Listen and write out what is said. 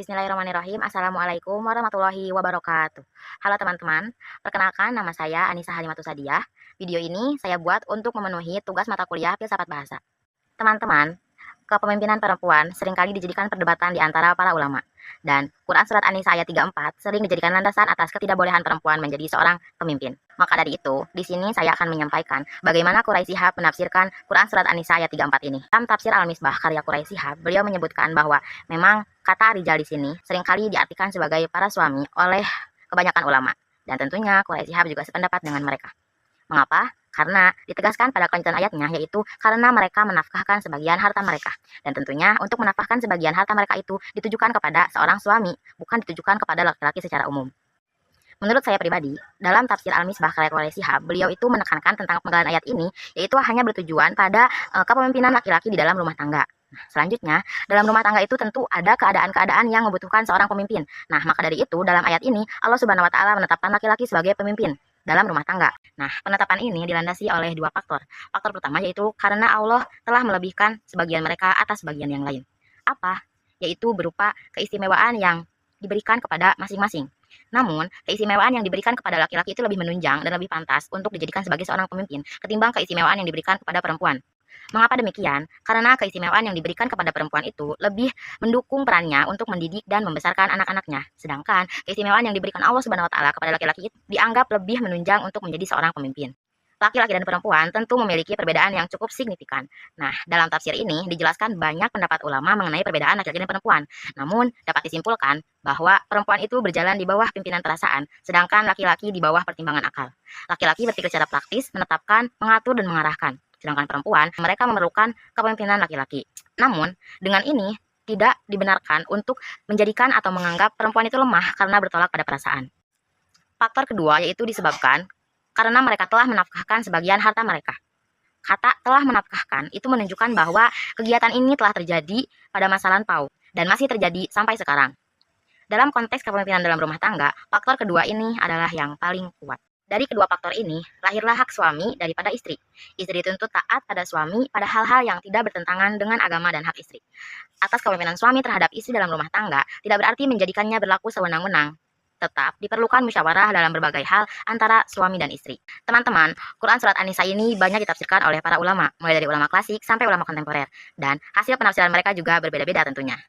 Bismillahirrahmanirrahim. Assalamualaikum warahmatullahi wabarakatuh. Halo teman-teman, perkenalkan nama saya Anissa Halimatus Sadiah. Video ini saya buat untuk memenuhi tugas mata kuliah Filsafat Bahasa. Teman-teman, kepemimpinan perempuan seringkali dijadikan perdebatan di antara para ulama. Dan Quran Surat An-Nisa ayat 34 sering dijadikan landasan atas ketidakbolehan perempuan menjadi seorang pemimpin. Maka dari itu, di sini saya akan menyampaikan bagaimana Quraisy Shihab menafsirkan Quran Surat An-Nisa ayat 34 ini. Dalam tafsir Al-Misbah karya Quraisy Shihab, beliau menyebutkan bahwa memang kata rijal di sini seringkali diartikan sebagai para suami oleh kebanyakan ulama. Dan tentunya Quraisy Shihab juga sependapat dengan mereka. Mengapa? Karena ditegaskan pada kelanjutan ayatnya, yaitu karena mereka menafkahkan sebagian harta mereka. Dan tentunya untuk menafkahkan sebagian harta mereka itu ditujukan kepada seorang suami, bukan ditujukan kepada laki-laki secara umum. Menurut saya pribadi, dalam tafsir Al-Misbah karya Quraisy Shihab, beliau itu menekankan tentang penggalan ayat ini, yaitu hanya bertujuan pada kepemimpinan laki-laki di dalam rumah tangga. Nah, selanjutnya, dalam rumah tangga itu tentu ada keadaan-keadaan yang membutuhkan seorang pemimpin. Nah, maka dari itu, dalam ayat ini, Allah Subhanahu wa Ta'ala menetapkan laki-laki sebagai pemimpin dalam rumah tangga. Nah, penetapan ini dilandasi oleh dua faktor. Faktor pertama yaitu karena Allah telah melebihkan sebagian mereka atas sebagian yang lain. Apa? Yaitu berupa keistimewaan yang diberikan kepada masing-masing. Namun, keistimewaan yang diberikan kepada laki-laki itu lebih menunjang dan lebih pantas untuk dijadikan sebagai seorang pemimpin ketimbang keistimewaan yang diberikan kepada perempuan. Mengapa demikian? Karena keistimewaan yang diberikan kepada perempuan itu lebih mendukung perannya untuk mendidik dan membesarkan anak-anaknya. Sedangkan keistimewaan yang diberikan Allah Subhanahu wa Ta'ala kepada laki-laki itu dianggap lebih menunjang untuk menjadi seorang pemimpin. Laki-laki dan perempuan tentu memiliki perbedaan yang cukup signifikan. Nah, dalam tafsir ini dijelaskan banyak pendapat ulama mengenai perbedaan laki-laki dan perempuan. Namun, dapat disimpulkan bahwa perempuan itu berjalan di bawah pimpinan perasaan, sedangkan laki-laki di bawah pertimbangan akal. Laki-laki berpikir secara praktis, menetapkan, mengatur, dan mengarahkan. Sedangkan perempuan, mereka memerlukan kepemimpinan laki-laki. Namun, dengan ini tidak dibenarkan untuk menjadikan atau menganggap perempuan itu lemah karena bertolak pada perasaan. Faktor kedua yaitu disebabkan karena mereka telah menafkahkan sebagian harta mereka. Kata telah menafkahkan itu menunjukkan bahwa kegiatan ini telah terjadi pada masa lampau dan masih terjadi sampai sekarang. Dalam konteks kepemimpinan dalam rumah tangga, faktor kedua ini adalah yang paling kuat. Dari kedua faktor ini, lahirlah hak suami daripada istri. Istri dituntut taat pada suami pada hal-hal yang tidak bertentangan dengan agama dan hak istri. Atas kepemimpinan suami terhadap istri dalam rumah tangga tidak berarti menjadikannya berlaku sewenang-wenang. Tetap diperlukan musyawarah dalam berbagai hal antara suami dan istri. Teman-teman, Quran Surat An-Nisa ini banyak ditafsirkan oleh para ulama, mulai dari ulama klasik sampai ulama kontemporer. Dan hasil penafsiran mereka juga berbeda-beda tentunya.